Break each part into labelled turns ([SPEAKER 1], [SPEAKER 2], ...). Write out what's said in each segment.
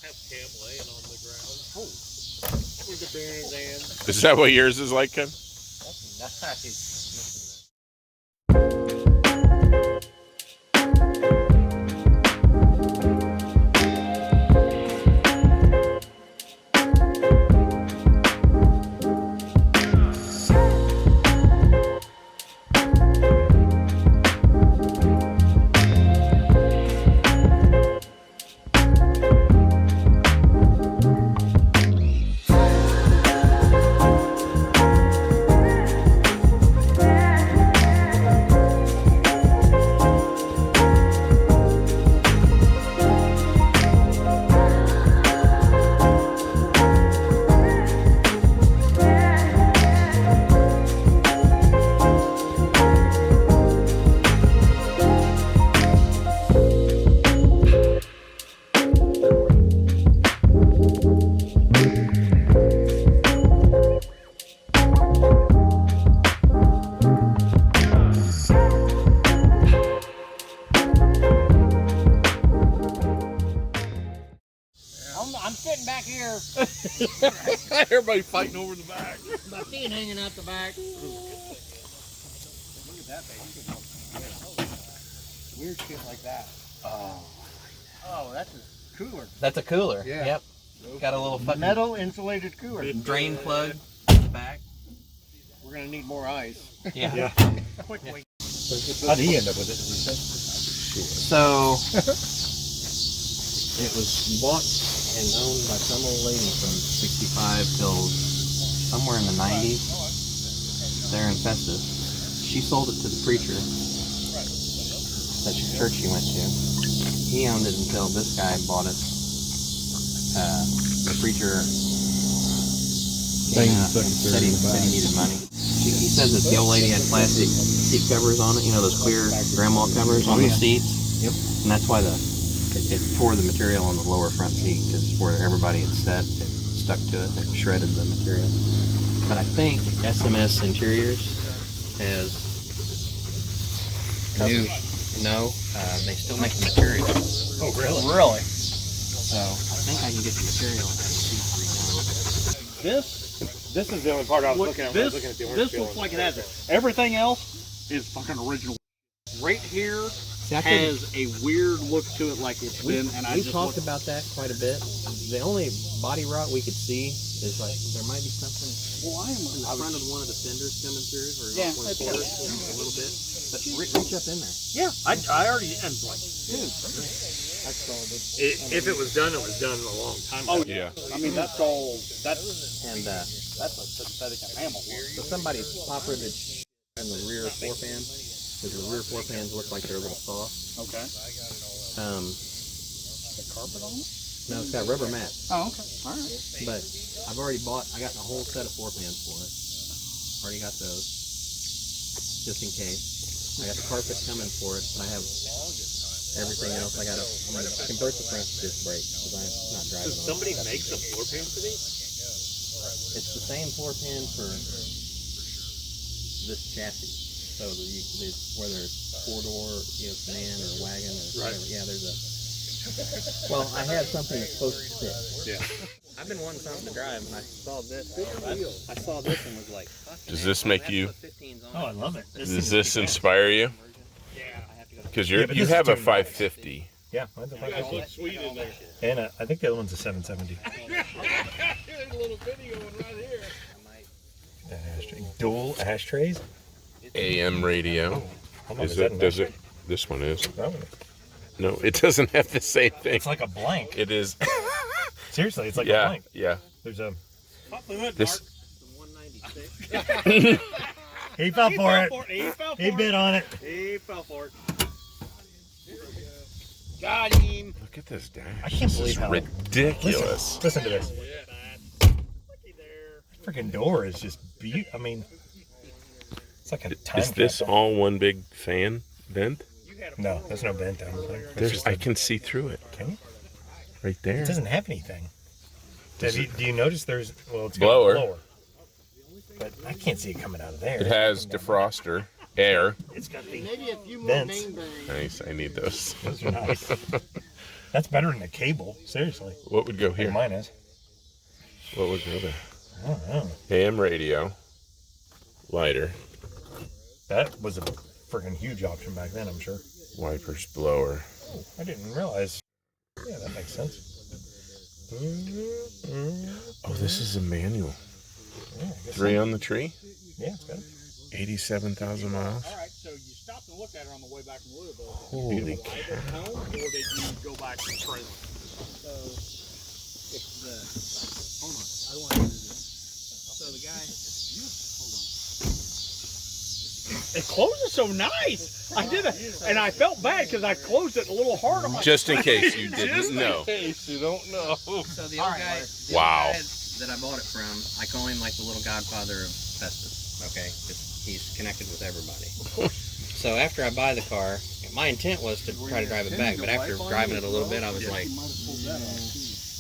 [SPEAKER 1] Have Cam laying on the ground. Oh, with the bearings and.
[SPEAKER 2] Is that what yours is like, Ken?
[SPEAKER 1] That's nice. I'm sitting back here.
[SPEAKER 2] Everybody fighting over the back.
[SPEAKER 1] My feet hanging out the back.
[SPEAKER 3] Look at that, baby. Weird shit like that. Oh, that's a cooler.
[SPEAKER 4] That's a cooler.
[SPEAKER 3] Yeah.
[SPEAKER 4] Yep. Got a little fucking
[SPEAKER 3] Metal insulated cooler.
[SPEAKER 4] drain plug in the back.
[SPEAKER 3] We're gonna need more eyes.
[SPEAKER 4] Yeah.
[SPEAKER 3] Quickly.
[SPEAKER 5] How did he end up with it?
[SPEAKER 4] So it was bought and owned by some old lady from 65 till somewhere in the 90s there in Festus. She sold it to the preacher that church she went to. He owned it until this guy bought it. The preacher came out and said he needed money. He says that the old lady had plastic seat covers on it, you know, those clear grandma covers on the seats.
[SPEAKER 3] Yep.
[SPEAKER 4] And that's why it tore the material on the lower front seat, because where everybody had sat, it stuck to it, it shredded the material. But I think SMS Interiors has they still make the material.
[SPEAKER 5] Oh, really?
[SPEAKER 3] Really?
[SPEAKER 4] So I think I can get the material and have the seats redone.
[SPEAKER 5] This is the only part I was looking at when I was looking at the orange
[SPEAKER 3] This looks like it has it. Everything else is fucking original. Right here has a weird look to it, like it's been. And
[SPEAKER 4] we talked about that quite a bit. The only body rot we could see is like there might be something in the front of one of the fenders coming through, or
[SPEAKER 3] Yeah,
[SPEAKER 4] one
[SPEAKER 3] that's
[SPEAKER 4] quarter, a little bit. But reach up in there.
[SPEAKER 3] Yeah, I already am like, dude.
[SPEAKER 5] I saw this.
[SPEAKER 1] If it was done, it was done a long time ago.
[SPEAKER 3] Oh
[SPEAKER 2] Yeah.
[SPEAKER 3] I mean, that's all. That's
[SPEAKER 4] And
[SPEAKER 3] a synthetic enamel.
[SPEAKER 4] so somebody pop riveted in the rear floor pan, because the rear floor pans look like they're a little soft.
[SPEAKER 3] Okay. The carpet on it?
[SPEAKER 4] No, it's got rubber mat.
[SPEAKER 3] Oh, okay. All right.
[SPEAKER 4] But I've already I got a whole set of floor pans for it. Already got those, just in case. I got the carpet coming for it, but I have everything else. I'm gonna convert the front disc brake because I'm not driving.
[SPEAKER 1] Does somebody make the floor pan for these?
[SPEAKER 4] It's the same floor pan for this chassis. So whether it's 4-door, sedan or wagon or whatever. Yeah, there's a. Well, I have something that's supposed to fit.
[SPEAKER 1] Yeah.
[SPEAKER 4] I've been wanting something to drive, and I saw this. I saw this and was like, fuck.
[SPEAKER 2] Does this make you?
[SPEAKER 5] Oh, I love it.
[SPEAKER 2] Does this inspire you?
[SPEAKER 1] Yeah.
[SPEAKER 2] Because
[SPEAKER 5] Yeah, but
[SPEAKER 2] you
[SPEAKER 5] this
[SPEAKER 2] have
[SPEAKER 5] is
[SPEAKER 2] a
[SPEAKER 5] too nice.
[SPEAKER 2] 550.
[SPEAKER 5] Yeah, mine's a
[SPEAKER 1] You got
[SPEAKER 5] 550.
[SPEAKER 1] one sweet in there.
[SPEAKER 5] And I think the other one's a 770.
[SPEAKER 1] There's a little video right here.
[SPEAKER 5] That ashtray. Dual ashtrays?
[SPEAKER 2] AM radio.
[SPEAKER 5] Hold on,
[SPEAKER 2] Is
[SPEAKER 5] that
[SPEAKER 2] it?
[SPEAKER 5] an
[SPEAKER 2] Does
[SPEAKER 5] ashtray?
[SPEAKER 2] it? This one is.
[SPEAKER 5] Oh,
[SPEAKER 2] No, it doesn't have the same thing.
[SPEAKER 5] it's like a blank.
[SPEAKER 2] It is.
[SPEAKER 5] Seriously, it's like a
[SPEAKER 2] Yeah,
[SPEAKER 5] blank.
[SPEAKER 2] yeah.
[SPEAKER 5] There's a.
[SPEAKER 1] Pop the hood,
[SPEAKER 2] This.
[SPEAKER 5] He fell for it.
[SPEAKER 1] He fell for
[SPEAKER 5] He
[SPEAKER 1] it.
[SPEAKER 5] bit on it.
[SPEAKER 1] He fell for it. Got him.
[SPEAKER 2] Look at this dash.
[SPEAKER 5] I can't
[SPEAKER 2] This
[SPEAKER 5] believe
[SPEAKER 2] is
[SPEAKER 5] how.
[SPEAKER 2] ridiculous.
[SPEAKER 5] Listen to this.
[SPEAKER 1] Yeah, looky there.
[SPEAKER 5] Freaking door is just beautiful. I mean, it's like a time
[SPEAKER 2] Is this
[SPEAKER 5] capsule.
[SPEAKER 2] all one big fan vent?
[SPEAKER 5] No, there's no vent down there. It's
[SPEAKER 2] There's.
[SPEAKER 5] just
[SPEAKER 2] I
[SPEAKER 5] a-
[SPEAKER 2] can see through it.
[SPEAKER 5] Can you?
[SPEAKER 2] Right there.
[SPEAKER 5] It doesn't have anything.
[SPEAKER 2] Does
[SPEAKER 5] Do you notice there's it's got
[SPEAKER 2] Blower.
[SPEAKER 5] a blower, but I can't see it coming out of there.
[SPEAKER 2] It has defroster, air.
[SPEAKER 5] It's got the
[SPEAKER 1] Maybe a few more
[SPEAKER 5] vents.
[SPEAKER 1] bang bangs.
[SPEAKER 2] Nice. I need those.
[SPEAKER 5] Those are nice. That's better than a cable. Seriously.
[SPEAKER 2] What would go
[SPEAKER 5] Like
[SPEAKER 2] here?
[SPEAKER 5] mine is.
[SPEAKER 2] What would go there?
[SPEAKER 5] I don't know.
[SPEAKER 2] AM radio. Lighter.
[SPEAKER 5] That was a freaking huge option back then, I'm sure.
[SPEAKER 2] Wipers, blower.
[SPEAKER 5] Oh, I didn't realize. Yeah, that makes sense.
[SPEAKER 2] Oh, this is a manual.
[SPEAKER 5] Yeah, I guess
[SPEAKER 2] 3
[SPEAKER 5] so.
[SPEAKER 2] on the tree.
[SPEAKER 5] Yeah, it's better.
[SPEAKER 2] 87,000 miles.
[SPEAKER 3] All right, so you stopped and looked at her on the way back from Louisville.
[SPEAKER 2] Holy
[SPEAKER 3] Did you drive it home, or did you go back to the trailer? So, it's the, hold on, I want to do this. So the guy, hold on. It closes so nice. I did it, and I felt bad because I closed it a little hard on my
[SPEAKER 2] Just in case you
[SPEAKER 3] Just
[SPEAKER 2] didn't
[SPEAKER 3] in
[SPEAKER 2] know.
[SPEAKER 3] case you don't know.
[SPEAKER 4] So the old guy,
[SPEAKER 2] Wow.
[SPEAKER 4] that I bought it from, I call him like the little godfather of asbestos, okay? 'Cause he's connected with everybody. So after I buy the car, my intent was to try to drive it back, but after driving it a little bit, I was like,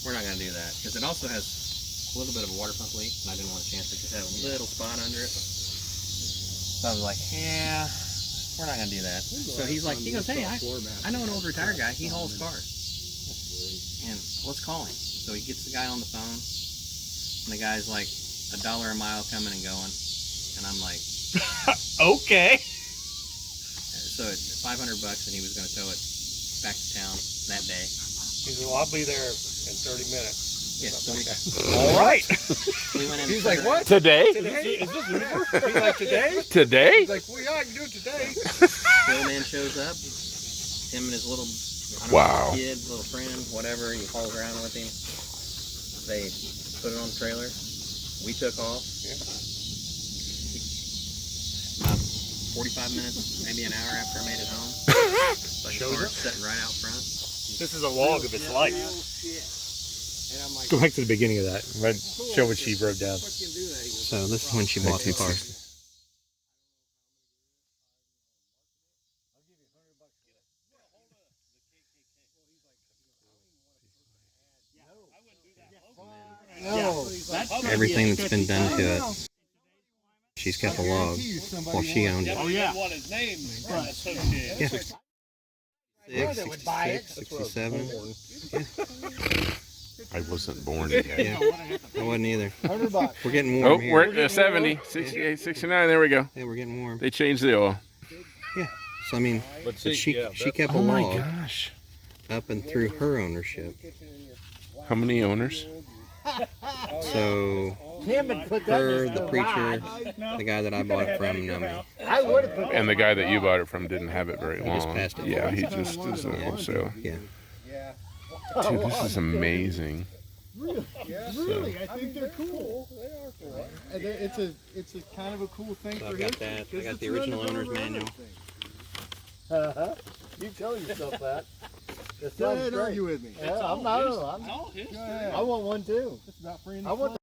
[SPEAKER 4] we're not going to do that. Because it also has a little bit of a water pump leak, and I didn't want to chance it because it had a little spot under it. So I was like, yeah, we're not going to do that. So he goes, hey, I know an old retired guy. He hauls cars. And let's call him. So he gets the guy on the phone, and the guy's like $1 a mile coming and going. And I'm like,
[SPEAKER 3] Okay.
[SPEAKER 4] so it's $500, and he was going to tow it back to town that day.
[SPEAKER 1] He said, well, I'll be there in 30 minutes.
[SPEAKER 4] Yeah, so
[SPEAKER 3] All right.
[SPEAKER 4] we went in.
[SPEAKER 1] He's like, what?
[SPEAKER 2] Today?
[SPEAKER 1] Is this Uber? He's like, today?
[SPEAKER 2] Today?
[SPEAKER 1] He's like, well, yeah, I can do it today.
[SPEAKER 4] The old man shows up. Him and his little, I don't
[SPEAKER 2] Wow.
[SPEAKER 4] know, kid, little friend, whatever. He hauls around with him. They put it on the trailer. We took off. About 45 minutes, maybe an hour after I made it home. Like the car's sitting right out front.
[SPEAKER 5] This is a log of its life. Go back to the beginning of that. Show what she wrote down.
[SPEAKER 4] So this is when she bought the car.
[SPEAKER 1] No.
[SPEAKER 4] Everything that's been done to it, she's kept a log while she owned it.
[SPEAKER 3] Oh, yeah. Want his name associated.
[SPEAKER 4] Yeah.
[SPEAKER 1] That would buy it.
[SPEAKER 4] 67.
[SPEAKER 2] I wasn't born yet.
[SPEAKER 4] Yeah, I wasn't either.
[SPEAKER 1] $100.
[SPEAKER 4] We're getting
[SPEAKER 2] Oh,
[SPEAKER 4] warm here.
[SPEAKER 2] we're at 70, 68, 69. There we go.
[SPEAKER 4] Yeah, we're getting warm.
[SPEAKER 2] They changed the oil.
[SPEAKER 4] So I mean, but she kept a
[SPEAKER 2] Oh my
[SPEAKER 4] log
[SPEAKER 2] gosh.
[SPEAKER 4] up and through her ownership.
[SPEAKER 2] How many owners?
[SPEAKER 4] So
[SPEAKER 1] Him and put that
[SPEAKER 4] her,
[SPEAKER 1] in
[SPEAKER 4] the
[SPEAKER 1] his
[SPEAKER 4] preacher,
[SPEAKER 1] garage.
[SPEAKER 4] the guy that I bought it from, know me.
[SPEAKER 1] I would have put
[SPEAKER 2] And the guy that you bought it from didn't have it very
[SPEAKER 4] just
[SPEAKER 2] long.
[SPEAKER 4] passed it.
[SPEAKER 2] Yeah, he just is a wholesale.
[SPEAKER 4] Yeah.
[SPEAKER 2] Dude, this is amazing.
[SPEAKER 6] Really, I think they're cool. And it's a kind of a cool thing
[SPEAKER 4] So
[SPEAKER 6] for
[SPEAKER 4] I've got
[SPEAKER 6] history,
[SPEAKER 4] that. I
[SPEAKER 6] 'cause
[SPEAKER 4] got
[SPEAKER 6] it's
[SPEAKER 4] the
[SPEAKER 6] an
[SPEAKER 4] original owner's
[SPEAKER 6] underground
[SPEAKER 4] manual.
[SPEAKER 6] thing.
[SPEAKER 1] You tell yourself that. That
[SPEAKER 6] Go
[SPEAKER 1] sounds
[SPEAKER 6] ahead,
[SPEAKER 1] great.
[SPEAKER 6] argue with me.
[SPEAKER 1] Yeah, I'm not.
[SPEAKER 6] Go ahead.
[SPEAKER 1] I want one too.
[SPEAKER 6] It's about freeing
[SPEAKER 1] I
[SPEAKER 6] the
[SPEAKER 1] want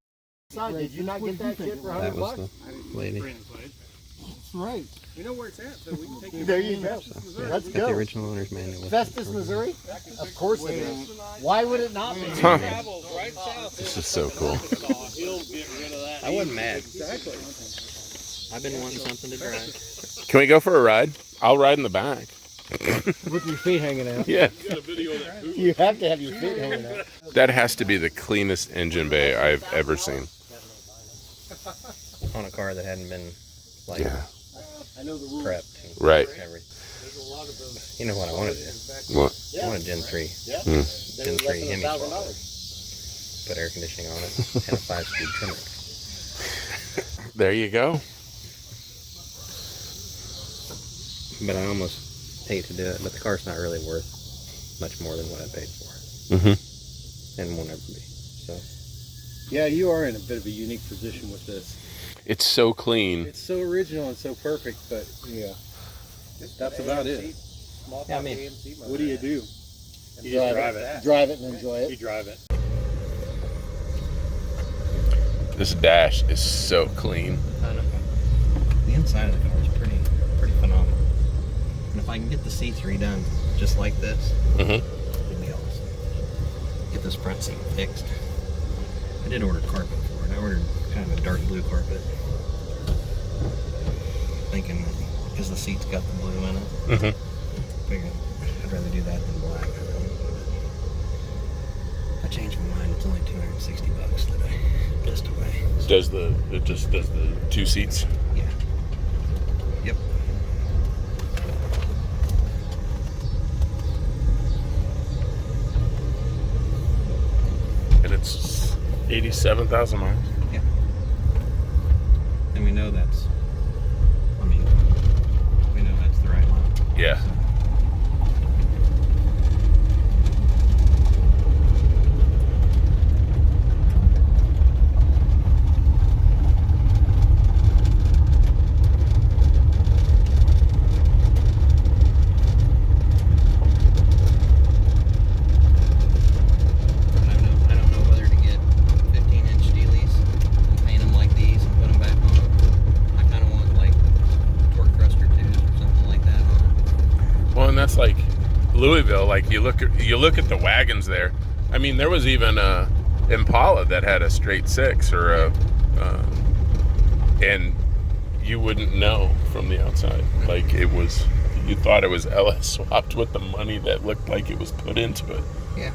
[SPEAKER 1] the side. Did you not get that shit for
[SPEAKER 4] That
[SPEAKER 1] $100?
[SPEAKER 4] was the lady.
[SPEAKER 6] That's right.
[SPEAKER 3] We know where it's at, so we can take it.
[SPEAKER 1] There you go. Let's
[SPEAKER 4] Got the
[SPEAKER 1] go.
[SPEAKER 4] original owner's manual.
[SPEAKER 1] Festus, Missouri? Of course it is. Why would it not be?
[SPEAKER 2] Huh.
[SPEAKER 3] Right south.
[SPEAKER 2] This is so cool.
[SPEAKER 3] He'll get rid of that.
[SPEAKER 4] I wasn't mad. I've been wanting something to drive.
[SPEAKER 2] Can we go for a ride? I'll ride in the back.
[SPEAKER 1] With your feet hanging out.
[SPEAKER 2] Yeah.
[SPEAKER 1] You have to have your feet hanging out.
[SPEAKER 2] That has to be the cleanest engine bay I've ever seen.
[SPEAKER 4] On a car that hadn't been like
[SPEAKER 2] Yeah.
[SPEAKER 4] prepped and
[SPEAKER 2] Right.
[SPEAKER 4] everything. You know what I want to do?
[SPEAKER 2] What?
[SPEAKER 4] I want a Gen 3.
[SPEAKER 2] Hmm.
[SPEAKER 4] Gen 3 Hemi swap. Put air conditioning on it and a 5-speed trimmer.
[SPEAKER 2] There you go.
[SPEAKER 4] But I almost hate to do it, but the car's not really worth much more than what I paid for it.
[SPEAKER 2] Mm-hmm.
[SPEAKER 4] And won't ever be. So
[SPEAKER 6] Yeah, you are in a bit of a unique position with this.
[SPEAKER 2] It's so clean.
[SPEAKER 6] It's so original and so perfect, but yeah, that's about it.
[SPEAKER 4] yeah, I mean,
[SPEAKER 6] What do you do?
[SPEAKER 5] You just drive it.
[SPEAKER 1] Drive it and enjoy
[SPEAKER 5] You
[SPEAKER 1] it.
[SPEAKER 5] drive it.
[SPEAKER 2] This dash is so clean.
[SPEAKER 4] the inside of the car is pretty phenomenal. And if I can get the seats redone just like this,
[SPEAKER 2] Mm-hmm.
[SPEAKER 4] it'd be awesome. Get this front seat fixed. I did order carpet for it. I ordered kind of a dark blue carpet. Thinking that because the seat's got the blue in it,
[SPEAKER 2] Mm-hmm.
[SPEAKER 4] figured I'd rather do that than black. I changed my mind. It's only $260 that I pissed away.
[SPEAKER 2] It just does the 2 seats?
[SPEAKER 4] Yeah. Yep.
[SPEAKER 2] And it's 87,000 miles.
[SPEAKER 4] Yeah. And we know that's, we know that's the right one.
[SPEAKER 2] Yeah.
[SPEAKER 4] I don't know whether to get 15-inch steelies and paint them like these and put them back on. I kind of want like torque thruster 2s or something like that on it.
[SPEAKER 2] Well, and that's like Louisville. Like you look at the wagons there. I mean, there was even a Impala that had a straight 6 or a, and you wouldn't know from the outside. Like it was, you thought it was LS swapped with the money that looked like it was put into it.
[SPEAKER 4] Yeah.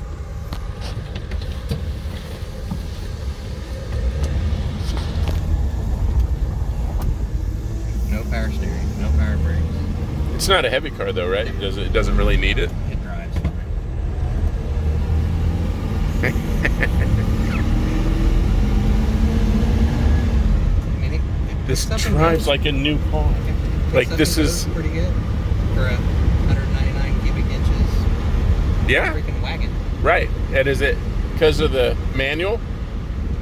[SPEAKER 4] No power steering, no power brakes.
[SPEAKER 2] It's not a heavy car though, right? It doesn't really need it.
[SPEAKER 4] It drives fine. I mean,
[SPEAKER 2] This
[SPEAKER 4] picks up and
[SPEAKER 2] drives
[SPEAKER 4] goes.
[SPEAKER 2] like a new car.
[SPEAKER 4] Picks
[SPEAKER 2] Like
[SPEAKER 4] up
[SPEAKER 2] this
[SPEAKER 4] and
[SPEAKER 2] is,
[SPEAKER 4] goes pretty good for a 199 cubic inches
[SPEAKER 2] yeah,
[SPEAKER 4] freaking wagon.
[SPEAKER 2] right. And is it because of the manual?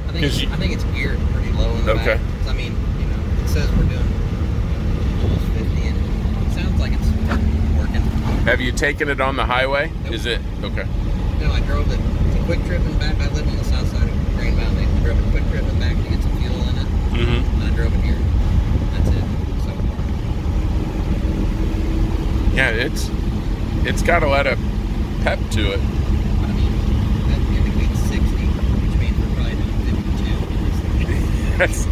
[SPEAKER 4] I think
[SPEAKER 2] 'Cause
[SPEAKER 4] I think it's geared pretty low in the
[SPEAKER 2] Okay.
[SPEAKER 4] back. I mean, it says we're doing almost 50, and it sounds like it's working.
[SPEAKER 2] Have you taken it on the highway?
[SPEAKER 4] Nope.
[SPEAKER 2] Is it okay?
[SPEAKER 4] No, I drove it a quick trip and back. I live on the south side of Grand Mountain. I drove a quick trip and back to get some fuel in it,
[SPEAKER 2] Mm-hmm.
[SPEAKER 4] and I drove it here. That's it so far.
[SPEAKER 2] Yeah, it's got a lot of pep to it.
[SPEAKER 4] But I mean, that indicates 60, which means we're probably doing 52.
[SPEAKER 2] That's,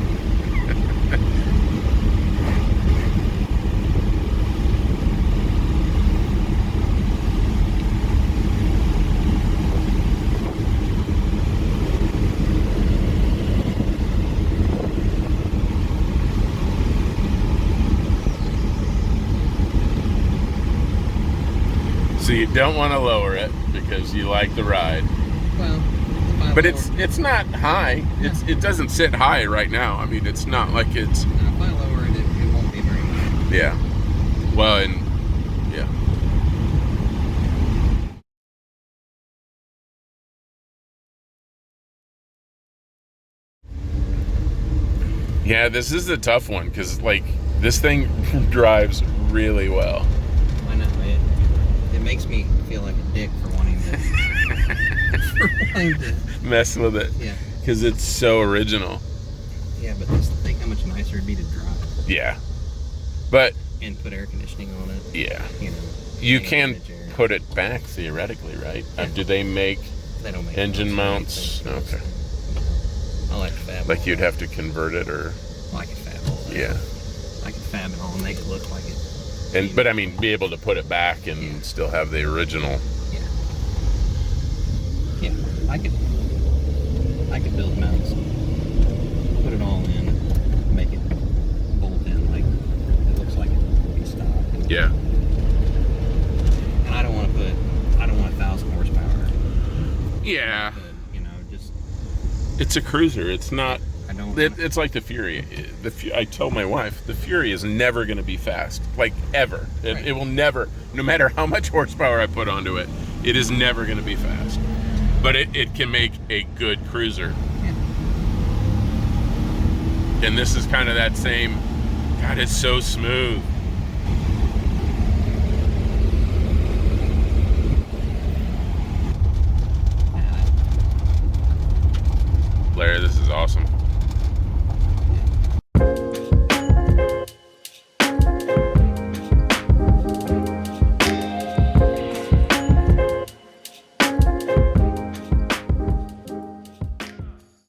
[SPEAKER 2] so you don't want to lower it because you like the ride.
[SPEAKER 4] Well, if I
[SPEAKER 2] But
[SPEAKER 4] lower-
[SPEAKER 2] it's not high. It doesn't sit high right now. I mean, it's not like it's,
[SPEAKER 4] Now, if I lower it, it won't be very high.
[SPEAKER 2] yeah. Well, and yeah. Yeah, this is a tough one because like this thing drives really well.
[SPEAKER 4] I know it makes me feel like a dick for wanting to. for wanting to.
[SPEAKER 2] Mess with it
[SPEAKER 4] Yeah,
[SPEAKER 2] because it's so original.
[SPEAKER 4] yeah, but just think how much nicer it'd be to drive
[SPEAKER 2] Yeah, but
[SPEAKER 4] and put air conditioning on it.
[SPEAKER 2] yeah,
[SPEAKER 4] You know,
[SPEAKER 2] you
[SPEAKER 4] hang
[SPEAKER 2] can
[SPEAKER 4] out in the chair.
[SPEAKER 2] put it back theoretically, right?
[SPEAKER 4] Yeah.
[SPEAKER 2] Do they make
[SPEAKER 4] They don't make
[SPEAKER 2] engine
[SPEAKER 4] mounts.
[SPEAKER 2] mounts? Okay.
[SPEAKER 4] I like fab.
[SPEAKER 2] Like
[SPEAKER 4] all
[SPEAKER 2] you'd
[SPEAKER 4] that.
[SPEAKER 2] have to convert it, or
[SPEAKER 4] I can fab all that.
[SPEAKER 2] yeah,
[SPEAKER 4] I can fab it all and make it look like it.
[SPEAKER 2] and but I mean, be able to put it back and
[SPEAKER 4] Yeah.
[SPEAKER 2] still have the original.
[SPEAKER 4] Yeah, I could build mounts, put it all in, and make it bolt in like it looks like it would be stock.
[SPEAKER 2] Yeah,
[SPEAKER 4] And I don't want 1,000 horsepower.
[SPEAKER 2] yeah.
[SPEAKER 4] But, just
[SPEAKER 2] It's a cruiser. It's not.
[SPEAKER 4] I don't.
[SPEAKER 2] It's like the Fury. I told my wife the Fury is never going to be fast, like ever.
[SPEAKER 4] Right.
[SPEAKER 2] It will never, no matter how much horsepower I put onto it, it is never going to be fast. But it can make a good cruiser.
[SPEAKER 4] Yeah.
[SPEAKER 2] And this is kind of that same. God, it's so smooth. Larry, this is awesome.